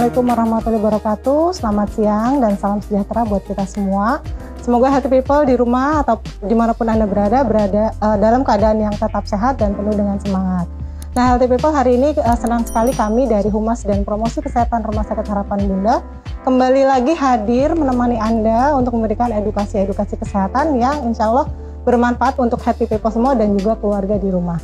Assalamualaikum warahmatullahi wabarakatuh. Selamat siang dan salam sejahtera buat kita semua. Semoga healthy people di rumah atau dimanapun Anda berada dalam keadaan yang tetap sehat dan penuh dengan semangat. Nah, healthy people, hari ini senang sekali kami dari Humas dan Promosi Kesehatan Rumah Sakit Harapan Bunda kembali lagi hadir menemani Anda untuk memberikan edukasi kesehatan yang insya Allah bermanfaat untuk healthy people semua dan juga keluarga di rumah.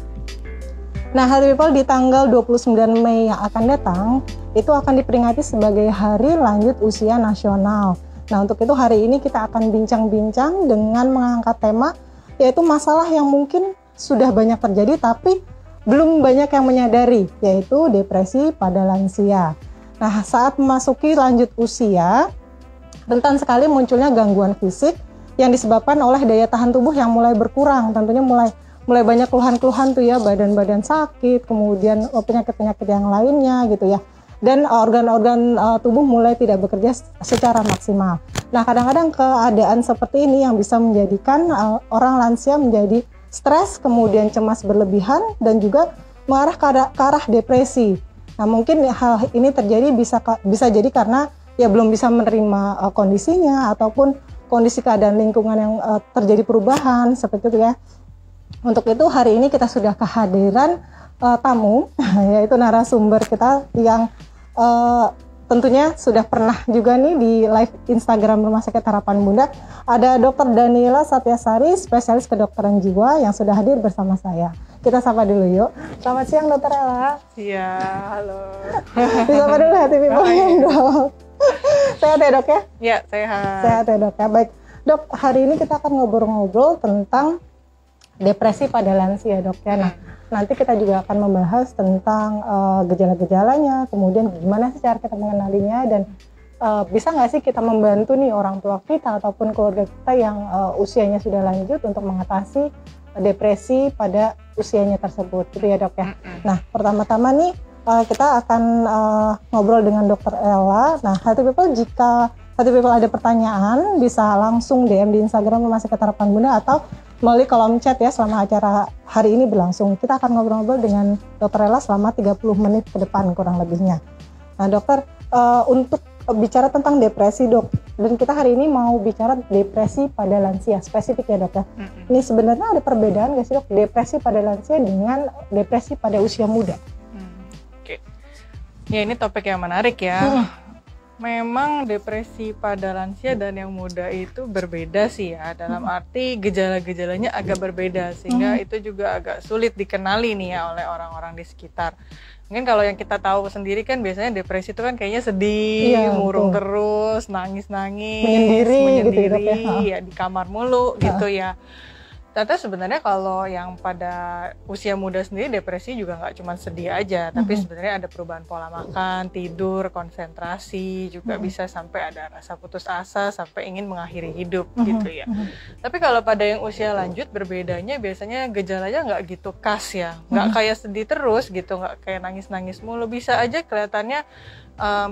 Nah, healthy people, di tanggal 29 Mei yang akan datang itu akan diperingati sebagai Hari Lanjut Usia Nasional. Nah, untuk itu hari ini kita akan bincang-bincang dengan mengangkat tema yaitu masalah yang mungkin sudah banyak terjadi tapi belum banyak yang menyadari, yaitu depresi pada lansia. Nah, saat memasuki lanjut usia, rentan sekali munculnya gangguan fisik yang disebabkan oleh daya tahan tubuh yang mulai berkurang, tentunya mulai banyak keluhan-keluhan tuh ya, badan-badan sakit, kemudian penyakit-penyakit yang lainnya gitu ya. Dan organ-organ tubuh mulai tidak bekerja secara maksimal. Nah, kadang-kadang keadaan seperti ini yang bisa menjadikan orang lansia menjadi stres, kemudian cemas berlebihan, dan juga mengarah ke arah depresi. Nah, mungkin hal ini terjadi bisa jadi karena ya belum bisa menerima kondisinya, ataupun kondisi keadaan lingkungan yang terjadi perubahan, seperti itu ya. Untuk itu hari ini kita sudah kehadiran tamu, yaitu narasumber kita yang tentunya sudah pernah juga nih di live Instagram Rumah Sakit Harapan Bunda. Ada Dr. Daniela Satyasari, spesialis kedokteran jiwa yang sudah hadir bersama saya. Kita sapa dulu yuk. Selamat siang Dr. Ella. Iya, halo. Disapa dulu hati people dok. Sehat ya dok ya? Iya, sehat. Sehat ya dok ya. Baik dok, hari ini kita akan ngobrol-ngobrol tentang depresi pada lansia dok ya. Nah, nanti kita juga akan membahas tentang gejala-gejalanya, kemudian gimana sih cara kita mengenalinya, dan bisa nggak sih kita membantu nih orang tua kita ataupun keluarga kita yang usianya sudah lanjut untuk mengatasi depresi pada usianya tersebut, gitu ya dok ya. Nah, pertama-tama nih kita akan ngobrol dengan Dr. Ella. Nah, healthy people, jika healthy people ada pertanyaan bisa langsung DM di Instagram Rumah Sakit Harapan Bunda atau melalui kolom chat ya selama acara hari ini berlangsung. Kita akan ngobrol-ngobrol dengan Dr. Ella selama 30 menit ke depan kurang lebihnya. Nah dokter, untuk bicara tentang depresi dok, dan kita hari ini mau bicara depresi pada lansia, spesifik ya dok ya. Ini sebenarnya ada perbedaan nggak sih dok, depresi pada lansia dengan depresi pada usia muda? Oke. Ya ini topik yang menarik ya. Memang depresi pada lansia dan yang muda itu berbeda sih ya, dalam arti gejala-gejalanya agak berbeda, sehingga itu juga agak sulit dikenali nih ya oleh orang-orang di sekitar. Mungkin kalau yang kita tahu sendiri kan biasanya depresi itu kan kayaknya sedih, murung terus, nangis-nangis, menyendiri, ya di kamar mulu gitu ya. Ternyata sebenarnya kalau yang pada usia muda sendiri depresi juga nggak cuma sedih aja, tapi sebenarnya ada perubahan pola makan, tidur, konsentrasi, juga bisa sampai ada rasa putus asa sampai ingin mengakhiri hidup gitu ya. Tapi kalau pada yang usia lanjut berbedanya biasanya gejalanya nggak gitu khas ya, nggak kayak sedih terus gitu, nggak kayak nangis-nangis mulu, bisa aja kelihatannya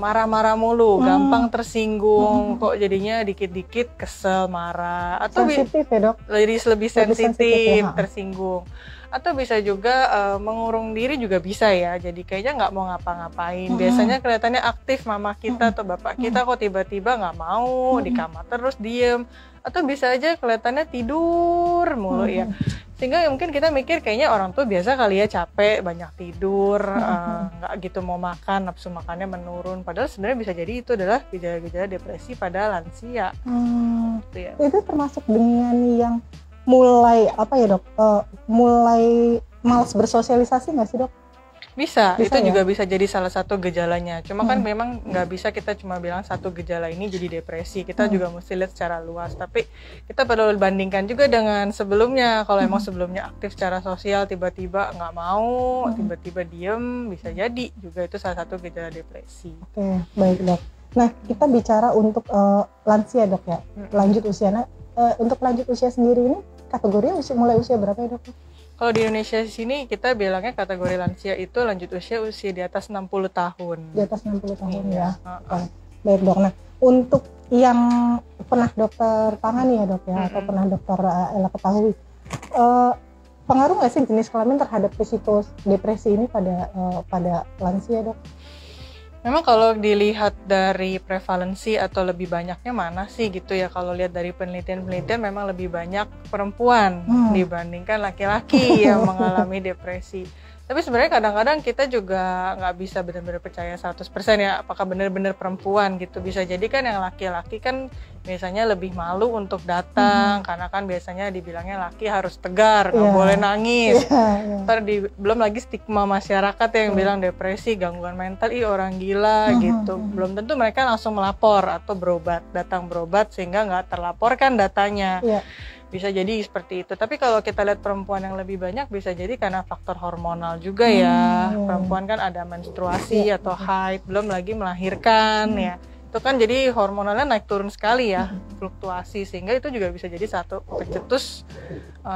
marah-marah mulu, gampang tersinggung, kok jadinya dikit-dikit kesel, marah, atau sensitif ya dok? Lebih sensitif, ya, tersinggung, atau bisa juga mengurung diri juga bisa ya, jadi kayaknya nggak mau ngapa-ngapain. Biasanya kelihatannya aktif mama kita atau bapak kita, kok tiba-tiba nggak mau, di kamar terus diem, atau bisa aja kelihatannya tidur mulu ya. Sehingga mungkin kita mikir kayaknya orang tuh biasa kali ya, capek, banyak tidur, nggak gitu mau makan, nafsu makannya menurun. Padahal sebenarnya bisa jadi itu adalah gejala-gejala depresi pada lansia. Gitu ya. Itu termasuk dengan yang mulai apa ya dok? Mulai malas bersosialisasi nggak sih dok? Bisa itu ya? juga bisa jadi salah satu gejalanya. Cuma kan memang nggak bisa kita cuma bilang satu gejala ini jadi depresi. Kita juga mesti lihat secara luas. Tapi kita perlu bandingkan juga dengan sebelumnya. Kalau emang sebelumnya aktif secara sosial, tiba-tiba nggak mau, tiba-tiba diem, bisa jadi juga itu salah satu gejala depresi. Oke, baik dok. Nah, kita bicara untuk lansia dok ya, lanjut usia. Nah, untuk lanjut usia sendiri ini kategorinya mulai usia berapa ya dok? Kalau di Indonesia di sini kita bilangnya kategori lansia itu lanjut usia di atas 60 tahun. Di atas 60 tahun ya. Baik dok. Nah, untuk yang pernah dokter tangani ya dok ya, atau pernah dokter Ella ketahui, pengaruh nggak sih jenis kelamin terhadap risiko depresi ini pada lansia dok? Memang kalau dilihat dari prevalensi atau lebih banyaknya mana sih gitu ya, kalau lihat dari penelitian-penelitian memang lebih banyak perempuan dibandingkan laki-laki yang mengalami depresi. Tapi sebenarnya kadang-kadang kita juga nggak bisa benar-benar percaya 100% ya apakah benar-benar perempuan gitu. Bisa jadi kan yang laki-laki kan biasanya lebih malu untuk datang karena kan biasanya dibilangnya laki harus tegar, nggak boleh nangis. Belum lagi stigma masyarakat yang bilang depresi, gangguan mental, orang gila gitu. Belum tentu mereka langsung melapor atau datang berobat sehingga nggak terlaporkan datanya. Bisa jadi seperti itu. Tapi kalau kita lihat perempuan yang lebih banyak bisa jadi karena faktor hormonal juga ya. Perempuan kan ada menstruasi atau haid, belum lagi melahirkan ya. Itu kan jadi hormonalnya naik turun sekali ya, fluktuasi, sehingga itu juga bisa jadi satu pencetus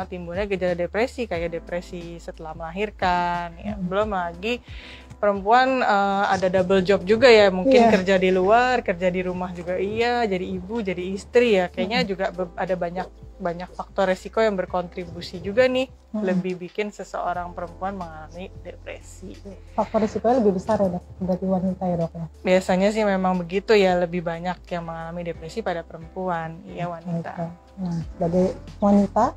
timbulnya gejala depresi kayak depresi setelah melahirkan ya. Belum lagi perempuan ada double job juga ya, mungkin kerja di luar, kerja di rumah juga jadi ibu, jadi istri ya. Kayaknya juga ada banyak faktor resiko yang berkontribusi juga nih lebih bikin seseorang perempuan mengalami depresi. Faktor resikonya lebih besar ya dok, berarti wanita ya dok ya? Biasanya sih memang begitu ya, lebih banyak yang mengalami depresi pada perempuan, wanita. Nah, sebagai wanita,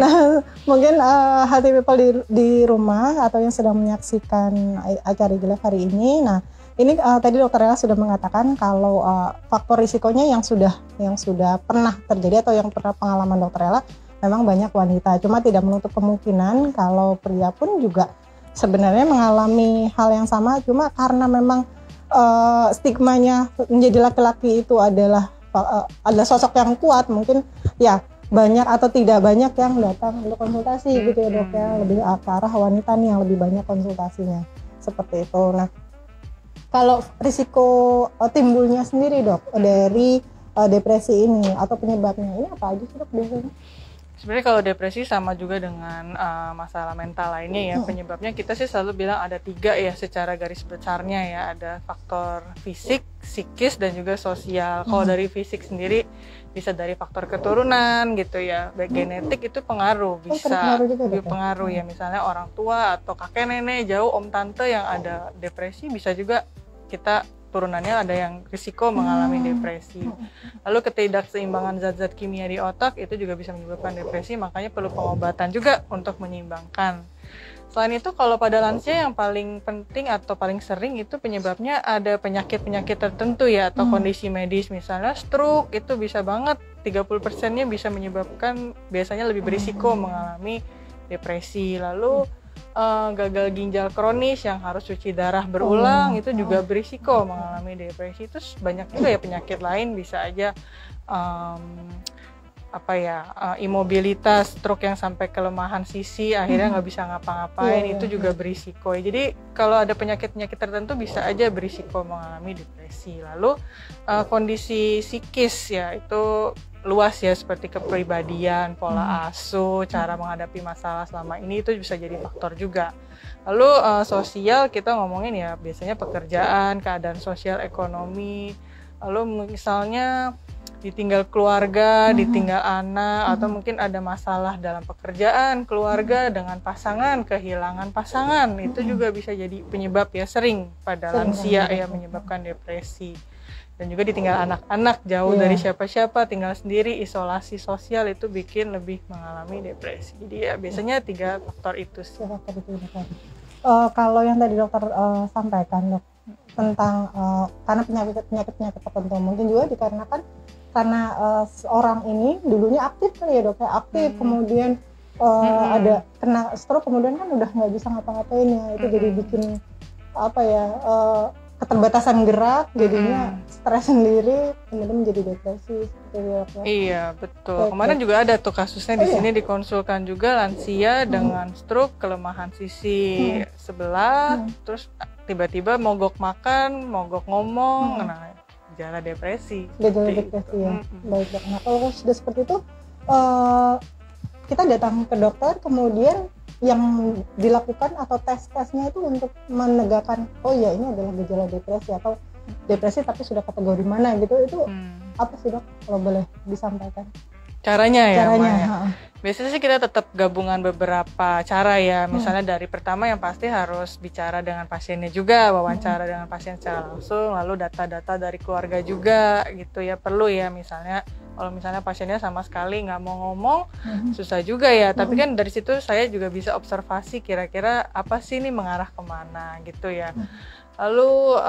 nah mungkin Healthy People di rumah atau yang sedang menyaksikan acara Gilaf hari ini, nah ini tadi Dokter Ella sudah mengatakan kalau faktor risikonya yang sudah pernah terjadi atau yang pernah pengalaman Dokter Ella memang banyak wanita. Cuma tidak menutup kemungkinan kalau pria pun juga sebenarnya mengalami hal yang sama. Cuma karena memang stigmanya menjadi laki-laki itu adalah sosok yang kuat, mungkin ya banyak atau tidak banyak yang datang untuk konsultasi gitu ya dok ya, lebih ke arah wanita nih yang lebih banyak konsultasinya seperti itu. Nah kalau risiko timbulnya sendiri dok dari depresi ini atau penyebabnya ini apa aja sih dok biasanya? Sebenarnya kalau depresi sama juga dengan masalah mental lainnya ya, penyebabnya kita sih selalu bilang ada 3 ya secara garis besarnya ya, ada faktor fisik, psikis, dan juga sosial. Kalau dari fisik sendiri bisa dari faktor keturunan gitu ya, baik genetik itu pengaruh, bisa pengaruh ya, misalnya orang tua atau kakek nenek jauh, om tante yang ada depresi, bisa juga kita turunannya ada yang risiko mengalami depresi. Lalu ketidakseimbangan zat-zat kimia di otak itu juga bisa menyebabkan depresi, makanya perlu pengobatan juga untuk menyeimbangkan. Selain itu kalau pada lansia yang paling penting atau paling sering itu penyebabnya ada penyakit-penyakit tertentu ya, atau kondisi medis, misalnya stroke itu bisa banget 30%-nya bisa menyebabkan, biasanya lebih berisiko mengalami depresi. Lalu gagal ginjal kronis yang harus cuci darah berulang itu juga berisiko mengalami depresi. Terus banyak juga ya penyakit lain, bisa aja imobilitas, stroke yang sampai kelemahan sisi akhirnya nggak bisa ngapa-ngapain, itu juga berisiko. Jadi kalau ada penyakit-penyakit tertentu bisa aja berisiko mengalami depresi. Lalu kondisi psikis ya itu luas ya, seperti kepribadian, pola asuh, cara menghadapi masalah selama ini itu bisa jadi faktor juga. Lalu sosial kita ngomongin ya biasanya pekerjaan, keadaan sosial ekonomi, lalu misalnya ditinggal keluarga, ditinggal anak, atau mungkin ada masalah dalam pekerjaan, keluarga, dengan pasangan, kehilangan pasangan, itu juga bisa jadi penyebab ya, sering pada lansia ya menyebabkan depresi. Dan juga ditinggal anak-anak jauh dari siapa-siapa, tinggal sendiri, isolasi sosial itu bikin lebih mengalami depresi. Jadi ya biasanya 3 faktor itu sih. Kalau yang tadi dokter sampaikan dok tentang karena penyakit tertentu, mungkin juga dikarenakan karena seorang ini dulunya aktif kali ya dok, aktif kemudian ada kena stroke, kemudian kan udah nggak bisa ngapa-ngapain ya, itu jadi bikin keterbatasan gerak, jadinya stres sendiri, kemudian menjadi depresi seperti itu. Iya betul. Kemarin juga ada tuh kasusnya di sini dikonsulkan juga, lansia dengan stroke, kelemahan sisi sebelah, terus tiba-tiba mogok makan, mogok ngomong, nah gejala depresi. Gejala depresi ya. Baik. Nah kalau sudah seperti itu, kita datang ke dokter, kemudian yang dilakukan atau tes-tesnya itu untuk menegakkan oh ya ini adalah gejala depresi atau depresi tapi sudah kategori mana gitu, itu apa sih dok kalau boleh disampaikan? Caranya ya, Caranya. Maya. Biasanya sih kita tetap gabungan beberapa cara ya. Misalnya dari pertama yang pasti harus bicara dengan pasiennya juga, wawancara dengan pasien secara langsung, lalu data-data dari keluarga juga gitu ya, perlu ya. Misalnya kalau misalnya pasiennya sama sekali nggak mau ngomong, susah juga ya. Tapi kan dari situ saya juga bisa observasi kira-kira apa sih ini mengarah kemana gitu ya. Lalu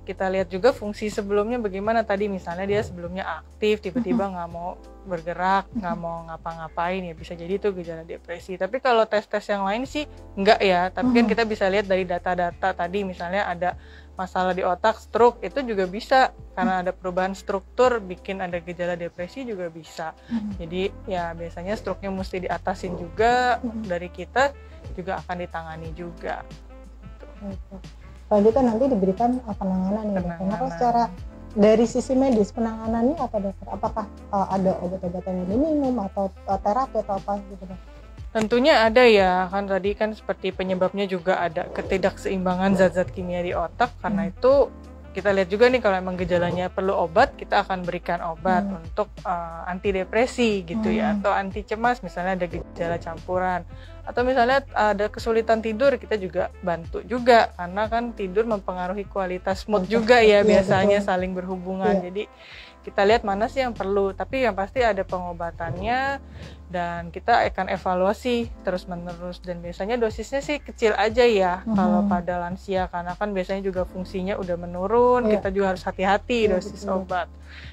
kita lihat juga fungsi sebelumnya bagaimana tadi, misalnya dia sebelumnya aktif, tiba-tiba nggak mau bergerak, nggak mau ngapa-ngapain, ya bisa jadi itu gejala depresi. Tapi kalau tes-tes yang lain sih enggak ya, tapi kan kita bisa lihat dari data-data tadi, misalnya ada masalah di otak, stroke, itu juga bisa karena ada perubahan struktur bikin ada gejala depresi juga bisa. Jadi ya biasanya stroke-nya mesti diatasin juga, dari kita juga akan ditangani juga. Selanjutnya nanti diberikan penanganan ya dokter. Nah, kalau secara dari sisi medis penanganannya apa dokter? Apakah ada obat-obatan yang diminum atau terapi atau apa gitu dok? Tentunya ada ya, kan tadi kan seperti penyebabnya juga ada ketidakseimbangan zat-zat kimia di otak. Karena itu kita lihat juga nih kalau emang gejalanya perlu obat, kita akan berikan obat untuk antidepresi gitu ya, atau anti cemas misalnya ada gejala campuran. Atau misalnya ada kesulitan tidur, kita juga bantu juga karena kan tidur mempengaruhi kualitas mood juga ya, biasanya saling berhubungan. Jadi kita lihat mana sih yang perlu, tapi yang pasti ada pengobatannya dan kita akan evaluasi terus-menerus, dan biasanya dosisnya sih kecil aja ya kalau pada lansia, karena kan biasanya juga fungsinya udah menurun, kita juga harus hati-hati dosis obat.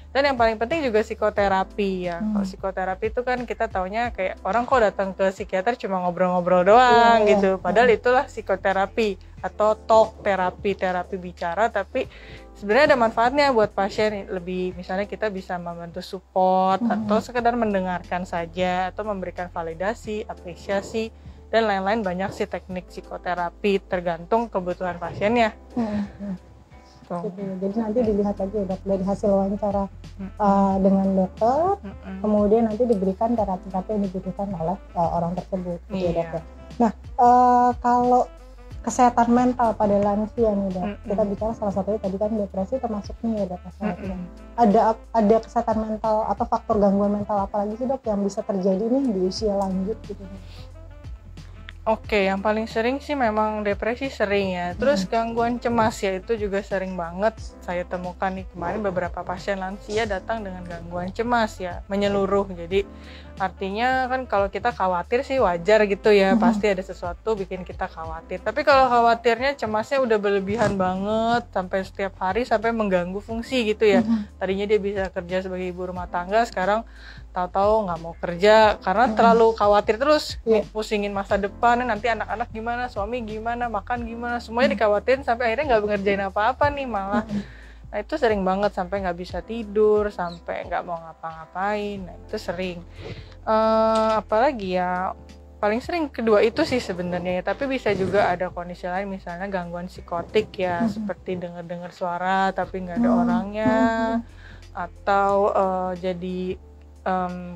Dan yang paling penting juga psikoterapi ya. Kalau psikoterapi itu kan kita taunya kayak orang kok datang ke psikiater cuma ngobrol-ngobrol doang gitu. Padahal itulah psikoterapi atau talk terapi, terapi bicara, tapi sebenarnya ada manfaatnya buat pasien. Lebih misalnya kita bisa membantu support atau sekedar mendengarkan saja atau memberikan validasi, apresiasi dan lain-lain. Banyak sih teknik psikoterapi tergantung kebutuhan pasiennya. Gitu. Jadi nanti dilihat lagi ya dok, dari hasil wawancara dengan dokter, kemudian nanti diberikan terapi-terapi yang dibutuhkan oleh orang tersebut gitu ya dok. Nah kalau kesehatan mental pada lansia nih dok, kita bicara salah satunya tadi kan depresi termasuk nih ya dok. Ada kesehatan mental atau faktor gangguan mental apa lagi sih dok yang bisa terjadi nih di usia lanjut gitu? Oke, yang paling sering sih memang depresi sering ya. Terus gangguan cemas ya, itu juga sering banget saya temukan nih kemarin, beberapa pasien lansia datang dengan gangguan cemas ya, menyeluruh. Jadi artinya kan kalau kita khawatir sih wajar gitu ya, pasti ada sesuatu bikin kita khawatir. Tapi kalau khawatirnya, cemasnya udah berlebihan banget sampai setiap hari sampai mengganggu fungsi gitu ya. Tadinya dia bisa kerja sebagai ibu rumah tangga, sekarang tahu-tahu nggak mau kerja karena terlalu khawatir terus, pusingin masa depan, nanti anak-anak gimana, suami gimana, makan gimana, semuanya dikhawatirin sampai akhirnya nggak ngerjain apa-apa nih malah. Nah itu sering banget, sampai nggak bisa tidur, sampai nggak mau ngapa-ngapain. Nah itu sering. Apalagi ya, paling sering kedua itu sih sebenarnya ya. Tapi bisa juga ada kondisi lain, misalnya gangguan psikotik ya, seperti dengar-dengar suara tapi nggak ada orangnya, atau jadi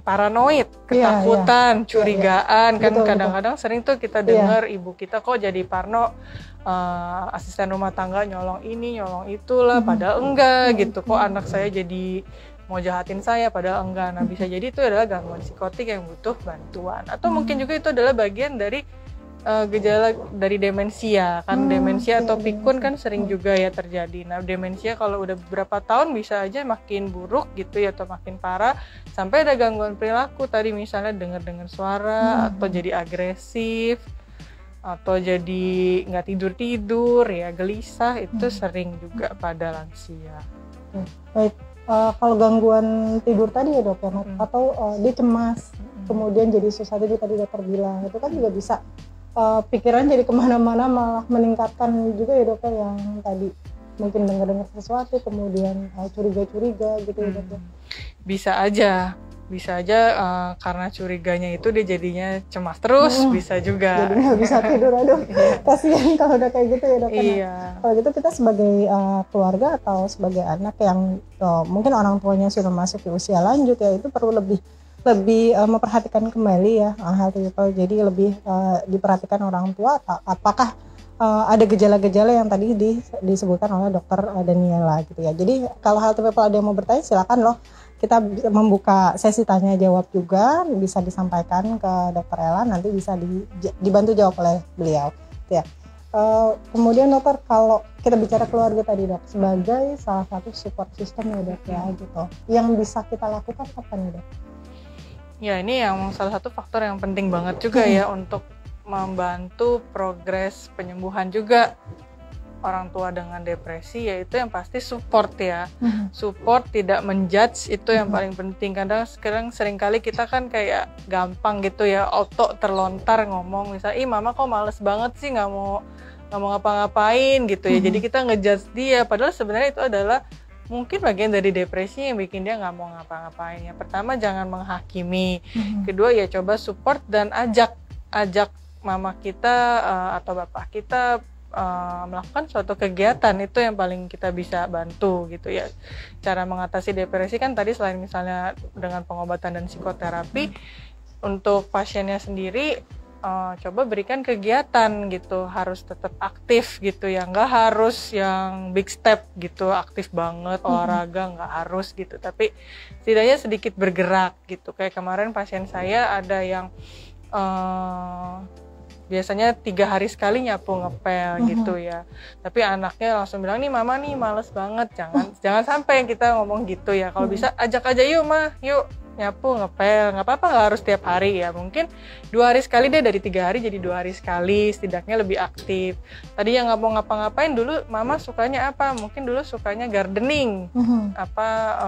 paranoid, ketakutan, curigaan. Kan kadang-kadang sering tuh kita dengar ibu kita kok jadi parno, asisten rumah tangga nyolong ini nyolong itulah, padahal enggak gitu. Kok anak saya jadi mau jahatin saya, padahal enggak. Nah bisa jadi itu adalah gangguan psikotik yang butuh bantuan, atau mungkin juga itu adalah bagian dari gejala dari demensia. Kan demensia atau pikun kan sering juga ya terjadi. Nah demensia kalau udah beberapa tahun bisa aja makin buruk gitu ya, atau makin parah sampai ada gangguan perilaku tadi, misalnya dengar suara, atau jadi agresif, atau jadi nggak tidur ya, gelisah. Itu sering juga pada lansia. Baik, kalau gangguan tidur tadi ya dok ya, atau dia cemas, kemudian jadi susah tidur tadi dokter bilang, itu kan juga bisa pikiran jadi kemana-mana, malah meningkatkan juga ya dok ya, yang tadi mungkin dengar sesuatu kemudian curiga-curiga gitu ya dok. Bisa aja karena curiganya itu dia jadinya cemas terus, bisa juga. Jadi nggak bisa tidur, aduh kasihan kalau udah kayak gitu ya dok. Kalau gitu kita sebagai keluarga atau sebagai anak yang mungkin orang tuanya sudah masuk di usia lanjut ya, itu perlu lebih memperhatikan kembali ya hal itu. Jadi lebih diperhatikan orang tua, apakah ada gejala-gejala yang tadi disebutkan oleh dokter Daniela gitu ya. Jadi kalau hal itu ada yang mau bertanya silakan loh, kita bisa membuka sesi tanya jawab juga, bisa disampaikan ke Dokter Ella, nanti bisa dibantu jawab oleh beliau. Ya. Kemudian dokter, kalau kita bicara keluarga tadi dok, sebagai salah satu support system ya dok ya gitu, yang bisa kita lakukan apa nih dok? Ya ini yang salah satu faktor yang penting banget juga ya untuk membantu progres penyembuhan juga orang tua dengan depresi, yaitu yang pasti support ya. Support, tidak menjudge, itu yang paling penting. Kadang sekarang seringkali kita kan kayak gampang gitu ya, auto terlontar ngomong misalnya, ih mama kok males banget sih nggak mau ngapa-ngapain gitu ya. Jadi kita ngejudge dia, padahal sebenarnya itu adalah mungkin bagian dari depresi yang bikin dia nggak mau ngapa-ngapain. Yang pertama, jangan menghakimi. Kedua, ya coba support dan ajak mama kita atau bapak kita melakukan suatu kegiatan. Itu yang paling kita bisa bantu gitu ya. Cara mengatasi depresi kan tadi selain misalnya dengan pengobatan dan psikoterapi, untuk pasiennya sendiri coba berikan kegiatan gitu, harus tetap aktif gitu ya, nggak harus yang big step gitu, aktif banget olahraga, nggak harus gitu, tapi setidaknya sedikit bergerak gitu. Kayak kemarin pasien saya ada yang biasanya 3 hari sekali nyapu ngepel gitu ya, tapi anaknya langsung bilang, nih mama nih males banget. Jangan sampai kita ngomong gitu ya. Kalau bisa ajak aja, yuk mah, yuk nyapu ngepel, nggak apa-apa, nggak harus tiap hari ya, mungkin 2 hari sekali deh, dari 3 hari jadi 2 hari sekali, setidaknya lebih aktif. Tadi yang nggak mau ngapa-ngapain dulu, mama sukanya apa, mungkin dulu sukanya gardening,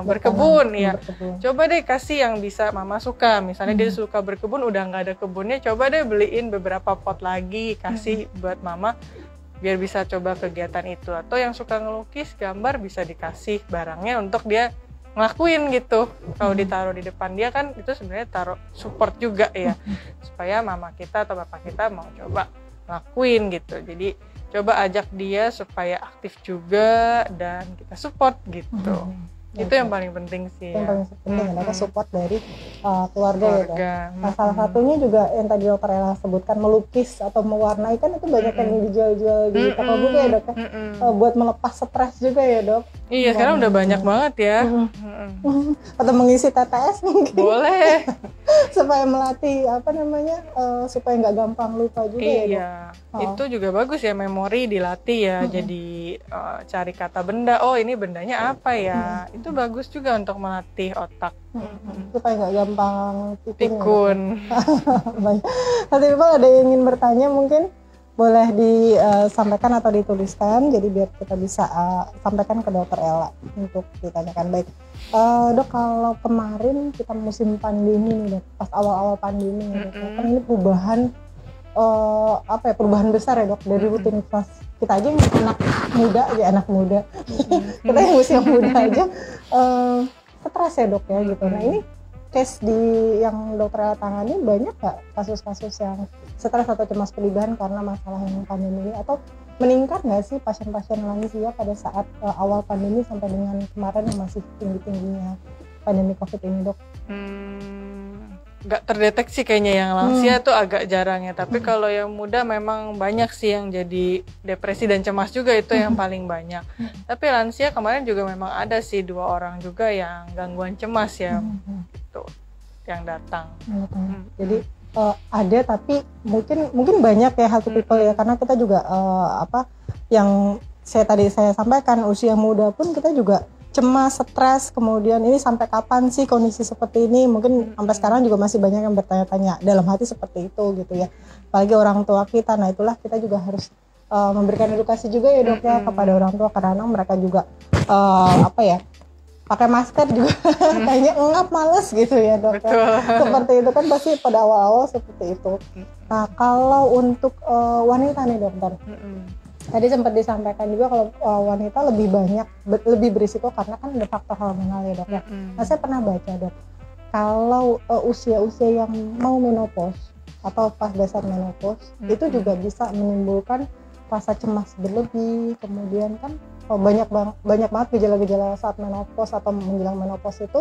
berkebun ya, coba deh kasih yang bisa mama suka. Misalnya dia suka berkebun, udah nggak ada kebunnya, coba deh beliin beberapa pot lagi, kasih buat mama biar bisa coba kegiatan itu. Atau yang suka ngelukis, gambar, bisa dikasih barangnya untuk dia ngelakuin gitu. Kalau ditaruh di depan dia kan itu sebenarnya taruh support juga ya, supaya mama kita atau bapak kita mau coba ngelakuin gitu. Jadi coba ajak dia supaya aktif juga dan kita support gitu. Itu yang paling penting sih. Yang paling penting adalah support dari keluarga ya dok. Nah, salah satunya juga yang tadi dokter Ella sebutkan, melukis atau mewarnai, kan itu banyak yang dijual-jual di toko buku ya dok. Buat melepas stres juga ya dok. Iya, sekarang udah banyak banget ya. Atau mengisi TTS mungkin. Boleh. Supaya melatih supaya nggak gampang lupa juga ya dok. Itu juga bagus ya, memori dilatih ya. Jadi cari kata benda, oh ini bendanya apa ya. Itu bagus juga untuk melatih otak. Supaya nggak gampang pikun. Baik. Nanti People ada yang ingin bertanya, mungkin boleh disampaikan atau dituliskan, jadi biar kita bisa sampaikan ke dokter Ella untuk ditanyakan. Baik, dok, kalau kemarin kita musim pandemi nih dok, pas awal-awal pandemi nih dok, kan ini perubahan perubahan besar ya dok, dari rutinitas kita aja yang anak muda kita yang usia muda aja stres ya dok ya gitu. Nah ini case yang dokter Ella tangani, banyak nggak kasus-kasus yang stres atau cemas berlebihan karena masalah yang pandemi ini, atau meningkat nggak sih pasien-pasien lansia pada saat awal pandemi sampai dengan kemarin yang masih tinggi-tingginya pandemi COVID ini dok? Nggak terdeteksi kayaknya yang lansia tuh agak jarang ya, tapi kalau yang muda memang banyak sih yang jadi depresi dan cemas juga, itu yang paling banyak. Tapi lansia kemarin juga memang ada sih 2 orang juga yang gangguan cemas ya, itu yang datang. Jadi ada, tapi mungkin banyak ya healthy people ya, karena kita juga yang saya sampaikan, usia muda pun kita juga cemas, stres, kemudian ini sampai kapan sih kondisi seperti ini, mungkin sampai sekarang juga masih banyak yang bertanya-tanya dalam hati seperti itu gitu ya, apalagi orang tua kita. Nah itulah kita juga harus memberikan edukasi juga ya dok ya kepada orang tua, karena mereka juga pakai masker juga kayaknya ngap, males gitu ya dok. Seperti itu kan pasti pada awal-awal seperti itu. Nah kalau untuk wanita nih dokter, tadi sempat disampaikan juga kalau wanita lebih berisiko karena kan ada faktor hormonal ya dok ya. Nah saya pernah baca dok, kalau usia-usia yang mau menopause atau pas dasar menopause itu juga bisa menimbulkan rasa cemas berlebih, kemudian kan banyak banget gejala-gejala saat menopause atau menjelang menopause itu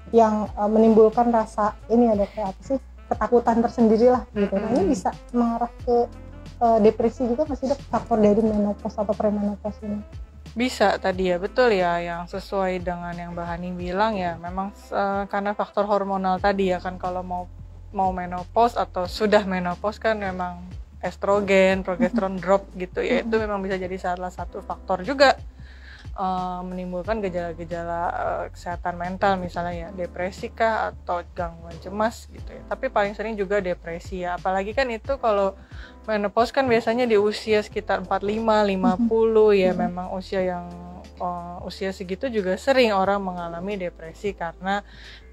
yang menimbulkan rasa ini ya dok, ketakutan tersendiri lah gitu. Nah ini bisa mengarah ke depresi juga masih dok, faktor dari menopause atau premenopause ini? Bisa tadi ya, betul ya, yang sesuai dengan yang Mbak Hani bilang ya, memang karena faktor hormonal tadi ya kan, kalau mau menopause atau sudah menopause kan memang estrogen, progesteron drop gitu ya, itu memang bisa jadi salah satu faktor juga menimbulkan gejala-gejala kesehatan mental, misalnya ya depresi kah atau gangguan cemas gitu ya. Tapi paling sering juga depresi ya, apalagi kan itu kalau menopause kan biasanya di usia sekitar 45, 50 ya, memang usia yang usia segitu juga sering orang mengalami depresi karena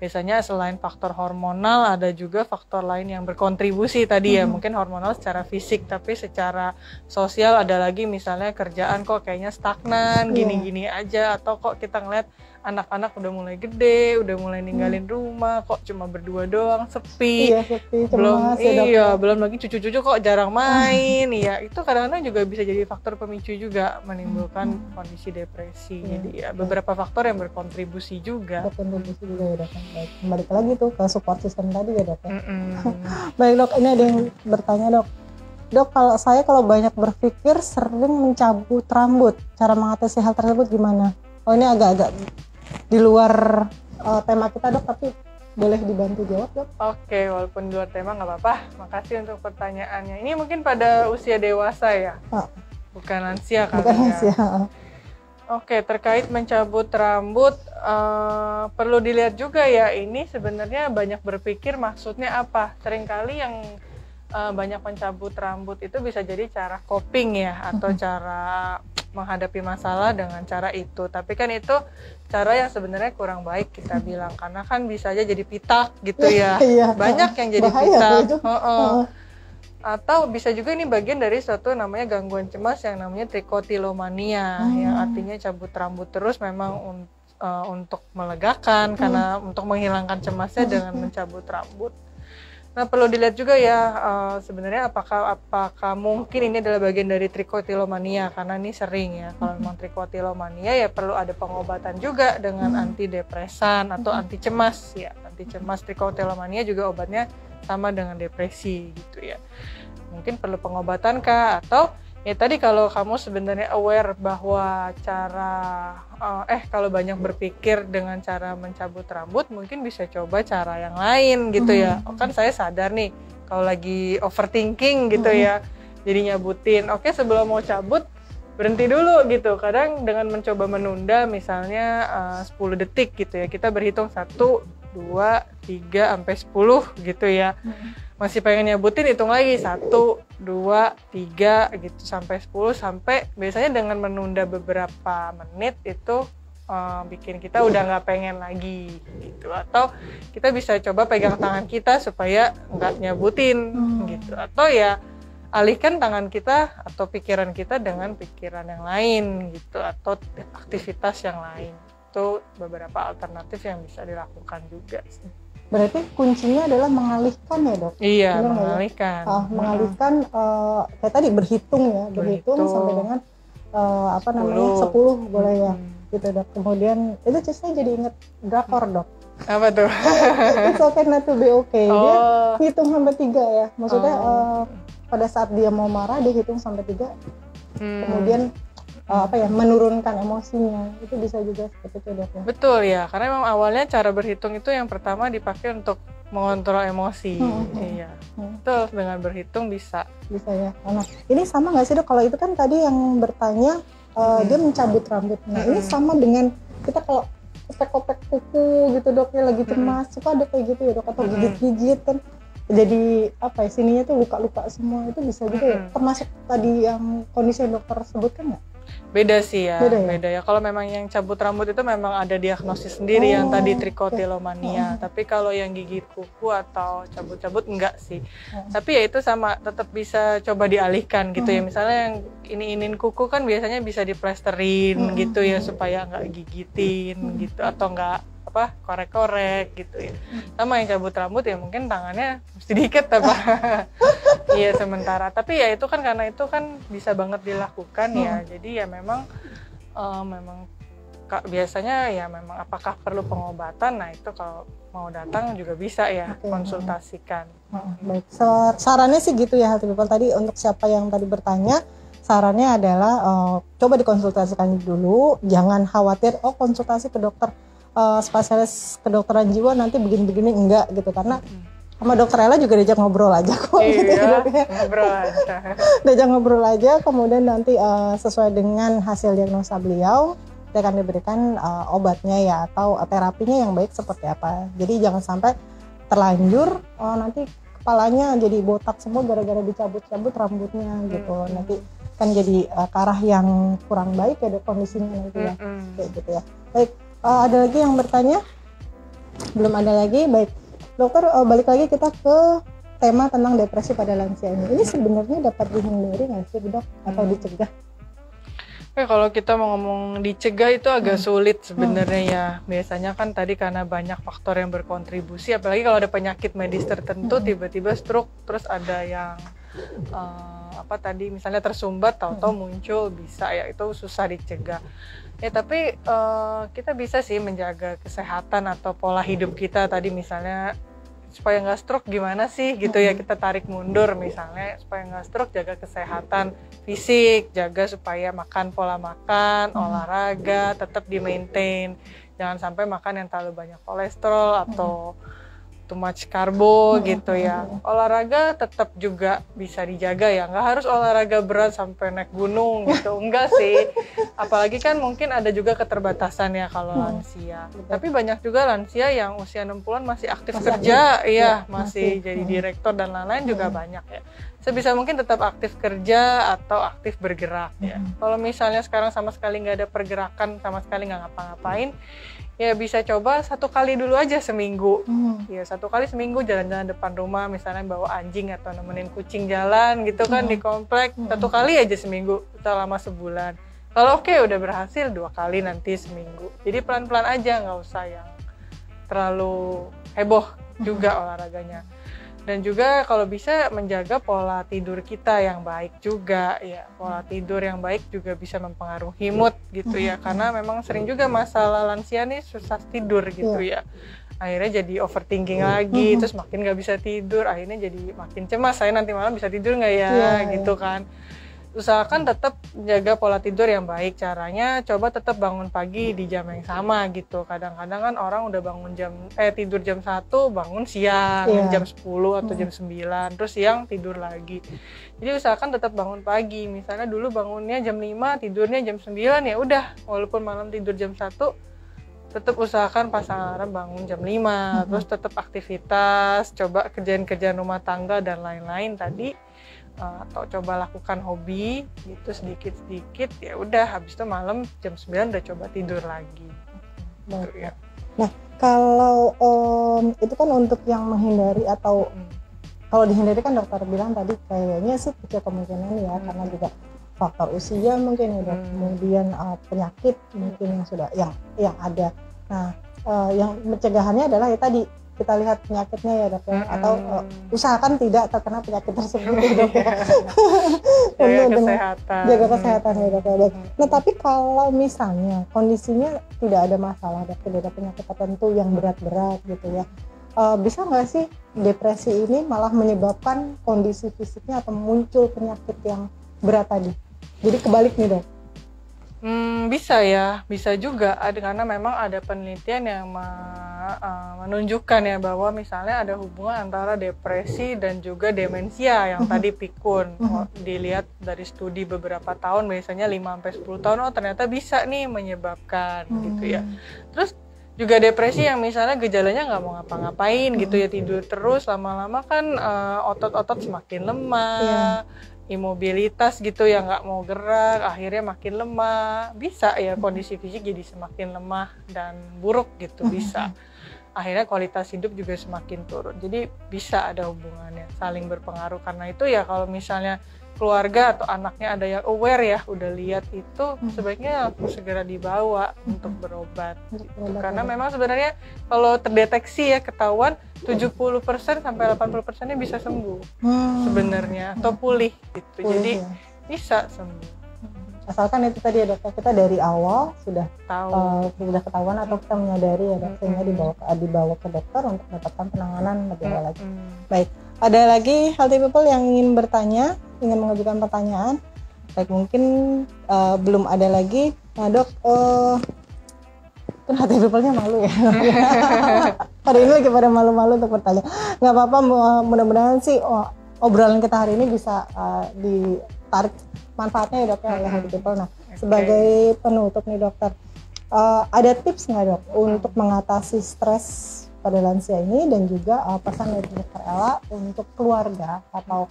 biasanya selain faktor hormonal ada juga faktor lain yang berkontribusi tadi ya, mungkin hormonal secara fisik, tapi secara sosial ada lagi, misalnya kerjaan kok kayaknya stagnan gini-gini aja, atau kok kita ngeliat anak-anak udah mulai gede, udah mulai ninggalin rumah, kok cuma berdua doang, sepi. Sepi, Belum belum lagi cucu-cucu kok jarang main. Ya, itu kadang-kadang juga bisa jadi faktor pemicu juga menimbulkan kondisi depresi. Jadi ya beberapa faktor yang berkontribusi juga. Berkontribusi juga ya dok. Baik, kembali lagi tuh ke support system tadi ya dok. Baik dok, ini ada yang bertanya dok. Dok, kalau banyak berpikir sering mencabut rambut, cara mengatasi hal tersebut gimana? Oh, ini agak-agak di luar tema kita dok, tapi boleh dibantu jawab dok? Oke, walaupun di luar tema nggak apa-apa. Makasih untuk pertanyaannya. Ini mungkin pada usia dewasa ya? Bukan lansia kan? Bukan lansia. Oke, terkait mencabut rambut, perlu dilihat juga ya, ini sebenarnya banyak berpikir maksudnya apa. Seringkali yang banyak mencabut rambut itu bisa jadi cara coping ya, atau cara menghadapi masalah dengan cara itu. Tapi kan itu cara yang sebenarnya kurang baik kita bilang, karena kan bisa aja jadi pitak gitu ya. Banyak yang jadi pitak. Atau bisa juga ini bagian dari suatu namanya gangguan cemas yang namanya trikotilomania, yang artinya cabut rambut terus memang untuk melegakan, karena untuk menghilangkan cemasnya dengan mencabut rambut. Nah, perlu dilihat juga ya, sebenarnya apakah mungkin ini adalah bagian dari trikotilomania, karena ini sering ya. Kalau memang trikotilomania ya perlu ada pengobatan juga dengan antidepresan atau anti cemas ya. Anti cemas, trikotilomania juga obatnya sama dengan depresi gitu ya. Mungkin perlu pengobatan kah, atau ya tadi kalau kamu sebenarnya aware bahwa kalau banyak berpikir dengan cara mencabut rambut, mungkin bisa coba cara yang lain gitu ya. Kan saya sadar nih kalau lagi overthinking gitu ya, jadi nyabutin, oke, sebelum mau cabut berhenti dulu gitu. Kadang dengan mencoba menunda misalnya 10 detik gitu ya, kita berhitung 1, 2, 3 sampai 10 gitu ya. Masih pengen nyabutin, hitung lagi 1, 2, 3 gitu sampai 10, sampai biasanya dengan menunda beberapa menit itu bikin kita udah nggak pengen lagi gitu. Atau kita bisa coba pegang tangan kita supaya nggak nyabutin gitu, atau ya alihkan tangan kita atau pikiran kita dengan pikiran yang lain gitu, atau aktivitas yang lain. Itu beberapa alternatif yang bisa dilakukan juga sih. Berarti kuncinya adalah mengalihkan ya dok? Iya, mengalihkan. Mengalihkan kayak tadi berhitung sampai dengan 10 boleh ya gitu dok. Kemudian itu saya jadi inget drakor dok. Apa tuh? It's okay not to be okay. Dia hitung sampai 3 ya. Maksudnya pada saat dia mau marah dia hitung sampai 3. Kemudian menurunkan emosinya, itu bisa juga seperti itu dok ya. Betul ya, karena memang awalnya cara berhitung itu yang pertama dipakai untuk mengontrol emosi. Iya, betul, dengan berhitung bisa ya. Nah, ini sama nggak sih dok? Kalau itu kan tadi yang bertanya dia mencabut rambut. Nah, ini sama dengan kita kalau kopek-kopek kuku gitu dok ya, lagi cemas, suka ada kayak gitu ya dok, atau gigit-gigit kan jadi sininya tuh luka-luka semua, itu bisa juga ya, termasuk tadi yang kondisi yang dokter sebutkan nggak? Beda sih ya, beda ya. Kalau memang yang cabut rambut itu memang ada diagnosis sendiri yang tadi trikotilomania. Tapi kalau yang gigit kuku atau cabut-cabut enggak sih. Tapi ya itu sama, tetap bisa coba dialihkan gitu ya. Misalnya yang ini kuku kan biasanya bisa diplesterin gitu ya, supaya nggak gigitin gitu, atau nggak korek-korek gitu ya. Sama yang cabut rambut ya mungkin tangannya sedikit iya sementara. Tapi ya itu kan karena itu kan bisa banget dilakukan ya. Jadi ya memang biasanya ya memang apakah perlu pengobatan, nah itu kalau mau datang juga bisa ya konsultasikan. Baik, sarannya sih gitu ya Healthy People tadi, untuk siapa yang tadi bertanya, sarannya adalah coba dikonsultasikan dulu, jangan khawatir konsultasi ke dokter spesialis kedokteran jiwa nanti begini-begini, enggak gitu, karena sama dokter Ella juga diajak ngobrol aja kok. Iya, gitu ya, ngobrol aja. diajak ngobrol aja, kemudian nanti sesuai dengan hasil diagnosa beliau dia akan diberikan obatnya ya atau terapinya yang baik seperti apa. Jadi jangan sampai terlanjur nanti kepalanya jadi botak semua gara-gara dicabut-cabut rambutnya gitu. Nanti kan jadi ke arah yang kurang baik ya kondisinya nanti ya. Kayak gitu ya. Baik, ada lagi yang bertanya? Belum ada lagi. Baik. Dokter, balik lagi kita ke tema tentang depresi pada lansia ini. Ini sebenarnya dapat dihindari nggak sih, Dok? Atau dicegah? Kalau kita mau ngomong dicegah itu agak sulit sebenarnya ya. Biasanya kan tadi karena banyak faktor yang berkontribusi, apalagi kalau ada penyakit medis tertentu, tiba-tiba stroke, terus ada yang misalnya tersumbat, tahu-tahu muncul, bisa ya, itu susah dicegah. Ya tapi kita bisa sih menjaga kesehatan atau pola hidup kita tadi, misalnya supaya nggak stroke gimana sih gitu ya, kita tarik mundur misalnya supaya nggak stroke, jaga kesehatan fisik, jaga supaya makan, pola makan, olahraga tetap di maintain, jangan sampai makan yang terlalu banyak kolesterol atau too much karbo gitu ya. Olahraga tetap juga bisa dijaga ya, nggak harus olahraga berat sampai naik gunung gitu, enggak sih. Apalagi kan mungkin ada juga keterbatasan ya kalau lansia. Tapi banyak juga lansia yang usia 60-an masih aktif kerja, masih jadi direktur dan lain-lain juga banyak ya. Sebisa mungkin tetap aktif kerja atau aktif bergerak ya. Kalau misalnya sekarang sama sekali nggak ada pergerakan, sama sekali nggak ngapa-ngapain, ya bisa coba 1 kali dulu aja seminggu. Ya 1 kali seminggu jalan-jalan depan rumah, misalnya bawa anjing atau nemenin kucing jalan gitu kan di komplek. 1 kali aja seminggu, selama sebulan. Kalau oke, udah berhasil 2 kali nanti seminggu. Jadi pelan-pelan aja, nggak usah yang terlalu heboh juga olahraganya. Dan juga kalau bisa menjaga pola tidur kita yang baik juga ya. Pola tidur yang baik juga bisa mempengaruhi mood gitu ya. Karena memang sering juga masalah lansia nih susah tidur gitu ya. Akhirnya jadi overthinking lagi, terus makin gak bisa tidur, akhirnya jadi makin cemas, saya nanti malam bisa tidur gak ya, gitu kan. Usahakan tetap jaga pola tidur yang baik. Caranya coba tetap bangun pagi di jam yang sama gitu. Kadang-kadang kan orang udah bangun tidur jam 1, bangun siang jam 10 atau jam 9, terus siang tidur lagi. Jadi usahakan tetap bangun pagi. Misalnya dulu bangunnya jam 5, tidurnya jam 9, ya udah, walaupun malam tidur jam 1, tetap usahakan pas alarm bangun jam 5, terus tetap aktivitas, coba kerjaan-kerjaan rumah tangga dan lain-lain tadi. Atau coba lakukan hobi gitu sedikit-sedikit, ya udah, habis itu malam jam 9 udah coba tidur lagi. Gitu, ya. Nah, kalau itu kan untuk yang menghindari atau kalau dihindari kan dokter bilang tadi kayaknya sih kecil kemungkinan ya, karena juga faktor usia mungkin ya, kemudian penyakit mungkin yang ada. Nah, yang pencegahannya adalah ya tadi kita lihat penyakitnya ya dok ya, atau usahakan tidak terkena penyakit tersebut ya dok ya. Jaga kesehatan ya dok ya. Nah tapi kalau misalnya kondisinya tidak ada masalah, tidak ada penyakit tertentu yang berat-berat gitu ya, bisa nggak sih depresi ini malah menyebabkan kondisi fisiknya atau muncul penyakit yang berat tadi? Jadi kebalik nih dok. Bisa ya, bisa juga. Karena memang ada penelitian yang menunjukkan ya bahwa misalnya ada hubungan antara depresi dan juga demensia yang tadi pikun. Dilihat dari studi beberapa tahun, biasanya 5-10 tahun, ternyata bisa nih menyebabkan gitu ya. Terus juga depresi yang misalnya gejalanya nggak mau ngapa-ngapain gitu ya, tidur terus, lama-lama kan otot-otot semakin lemah. Imobilitas gitu ya, nggak mau gerak, akhirnya makin lemah, bisa ya kondisi fisik jadi semakin lemah dan buruk gitu, bisa. Akhirnya kualitas hidup juga semakin turun. Jadi bisa ada hubungannya, saling berpengaruh. Karena itu ya kalau misalnya keluarga atau anaknya ada yang aware ya, udah lihat itu, sebaiknya langsung segera dibawa untuk berobat. Karena memang sebenarnya kalau terdeteksi ya, ketahuan 70% sampai 80%-nya bisa sembuh sebenarnya, atau pulih gitu. Jadi bisa sembuh. Asalkan itu tadi ya dok, kita dari awal sudah sudah ketahuan atau kita menyadari ya dok, sehingga dibawa ke dokter untuk mendapatkan penanganan lebih awal lagi. Baik, ada lagi healthy people yang ingin bertanya, ingin mengajukan pertanyaan. Baik, mungkin belum ada lagi. Nah dok, kan hati people-nya malu ya. Pada ini lagi pada malu-malu untuk bertanya. Nggak apa-apa, mudah-mudahan sih obrolan kita hari ini bisa ditarik manfaatnya ya dok ya oleh hati people. Nah, sebagai penutup nih dokter, ada tips nggak dok untuk mengatasi stres pada lansia ini, dan juga pesan dari dokter Ella untuk keluarga atau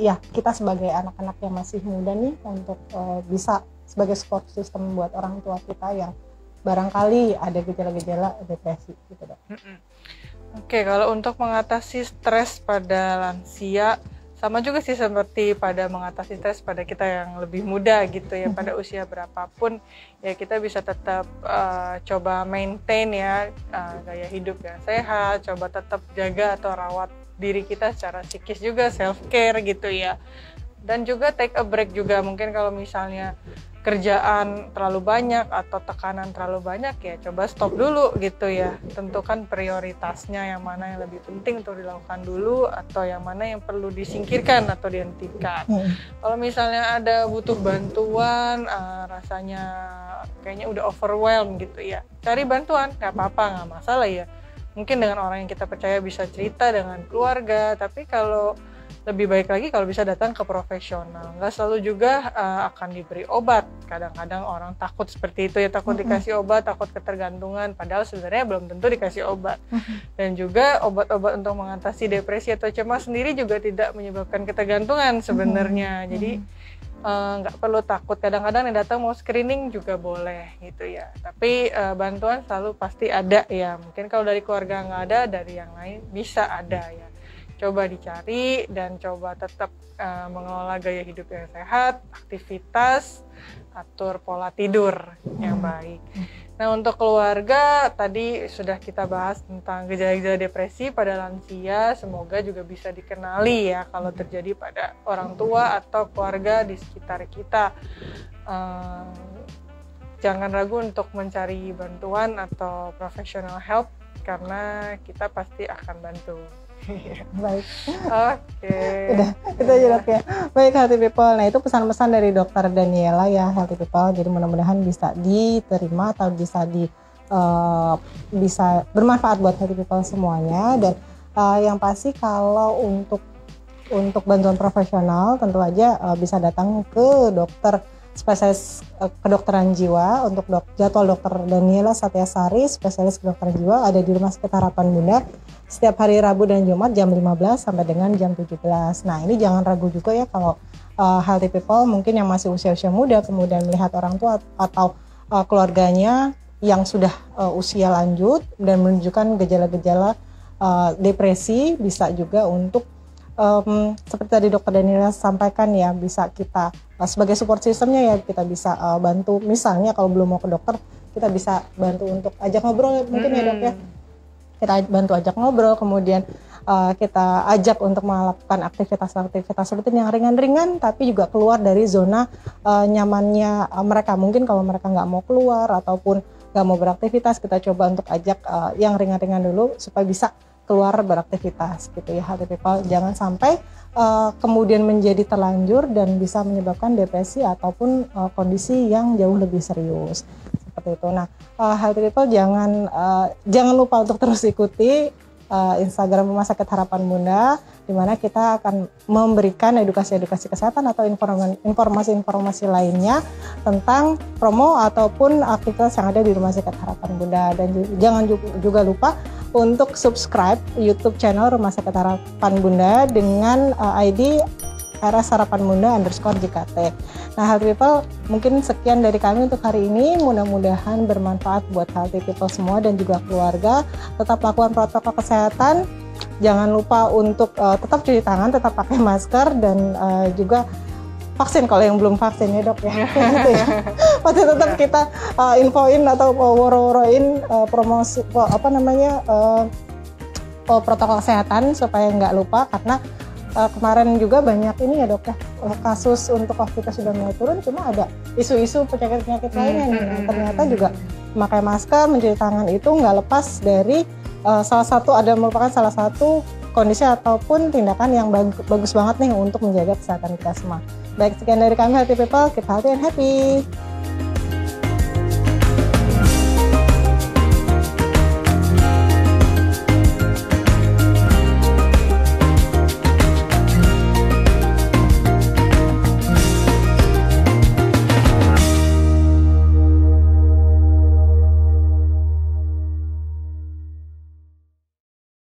ya kita sebagai anak-anak yang masih muda nih untuk bisa sebagai support system buat orang tua kita yang barangkali ada gejala-gejala depresi gitu dok. Oke, kalau untuk mengatasi stres pada lansia, sama juga sih seperti pada mengatasi stres pada kita yang lebih muda gitu ya, pada usia berapapun ya kita bisa tetap coba maintain ya gaya hidup yang sehat, coba tetap jaga atau rawat diri kita secara psikis juga, self care gitu ya. Dan juga take a break juga, mungkin kalau misalnya kerjaan terlalu banyak atau tekanan terlalu banyak ya coba stop dulu gitu ya, tentukan prioritasnya yang mana yang lebih penting untuk dilakukan dulu atau yang mana yang perlu disingkirkan atau dihentikan. Kalau misalnya ada butuh bantuan, rasanya kayaknya udah overwhelmed gitu ya, cari bantuan, nggak apa-apa, nggak masalah ya, mungkin dengan orang yang kita percaya, bisa cerita dengan keluarga. Tapi kalau lebih baik lagi kalau bisa datang ke profesional. Nggak selalu juga akan diberi obat. Kadang-kadang orang takut seperti itu ya, takut dikasih obat, takut ketergantungan. Padahal sebenarnya belum tentu dikasih obat. Dan juga obat-obat untuk mengatasi depresi atau cemas sendiri juga tidak menyebabkan ketergantungan sebenarnya. Jadi nggak perlu takut. Kadang-kadang yang datang mau screening juga boleh gitu ya. Tapi bantuan selalu pasti ada ya. Mungkin kalau dari keluarga nggak ada, dari yang lain bisa ada ya. Coba dicari dan coba tetap mengelola gaya hidup yang sehat, aktivitas, atur pola tidur yang baik. Nah, untuk keluarga tadi sudah kita bahas tentang gejala-gejala depresi pada lansia, semoga juga bisa dikenali ya kalau terjadi pada orang tua atau keluarga di sekitar kita. Jangan ragu untuk mencari bantuan atau professional help karena kita pasti akan bantu. Baik. Oke. Udah, itu aja dok ya. Baik Healthy People. Nah, itu pesan-pesan dari Dokter Daniela ya Healthy People. Jadi mudah-mudahan bisa diterima atau bisa bisa bermanfaat buat Healthy People semuanya. Dan yang pasti kalau untuk bantuan profesional tentu aja bisa datang ke dokter spesialis kedokteran jiwa. Untuk jadwal Dokter Daniela Satyasari, spesialis kedokteran jiwa, ada di Rumah Sakit Harapan Bunda setiap hari Rabu dan Jumat jam 15 sampai dengan jam 17. Nah, ini jangan ragu juga ya kalau Healthy People mungkin yang masih usia-usia muda kemudian melihat orang tua atau keluarganya yang sudah usia lanjut dan menunjukkan gejala-gejala depresi, bisa juga untuk seperti tadi Dokter Daniela sampaikan ya, bisa kita sebagai support systemnya ya kita bisa bantu. Misalnya kalau belum mau ke dokter, kita bisa bantu untuk ajak ngobrol mungkin ya dok ya. Kita bantu ajak ngobrol, kemudian kita ajak untuk melakukan aktivitas rutin yang ringan-ringan tapi juga keluar dari zona nyamannya mereka. Mungkin kalau mereka nggak mau keluar ataupun nggak mau beraktivitas, kita coba untuk ajak yang ringan-ringan dulu supaya bisa keluar beraktivitas gitu ya Healthy People. Jangan sampai kemudian menjadi terlanjur dan bisa menyebabkan depresi ataupun kondisi yang jauh lebih serius seperti itu. Nah, Healthy People jangan lupa untuk terus ikuti Instagram Rumah Sakit Harapan Bunda, di mana kita akan memberikan edukasi-edukasi kesehatan atau informasi-informasi lainnya tentang promo ataupun aktivitas yang ada di Rumah Sakit Harapan Bunda. Dan jangan juga lupa untuk subscribe YouTube channel Rumah Sakit Harapan Bunda dengan ID RS Harapan Bunda _JKT. Nah, Healthy People, mungkin sekian dari kami untuk hari ini. Mudah-mudahan bermanfaat buat Healthy People semua dan juga keluarga. Tetap lakukan protokol kesehatan. Jangan lupa untuk tetap cuci tangan, tetap pakai masker, dan juga vaksin kalau yang belum vaksin ya dok ya. Gitu ya. Masih tetap kita infoin atau woro-woroin promosi protokol kesehatan supaya nggak lupa, karena kemarin juga banyak ini ya dok ya, kasus untuk COVID sudah mulai turun, cuma ada isu-isu penyakit-penyakit lainnya nih. Nah, ternyata juga memakai masker, mencuci tangan itu nggak lepas dari merupakan salah satu kondisi ataupun tindakan yang bagus banget nih untuk menjaga kesehatan kita semua. Baik, sekian dari kami Healthy People, keep healthy and happy.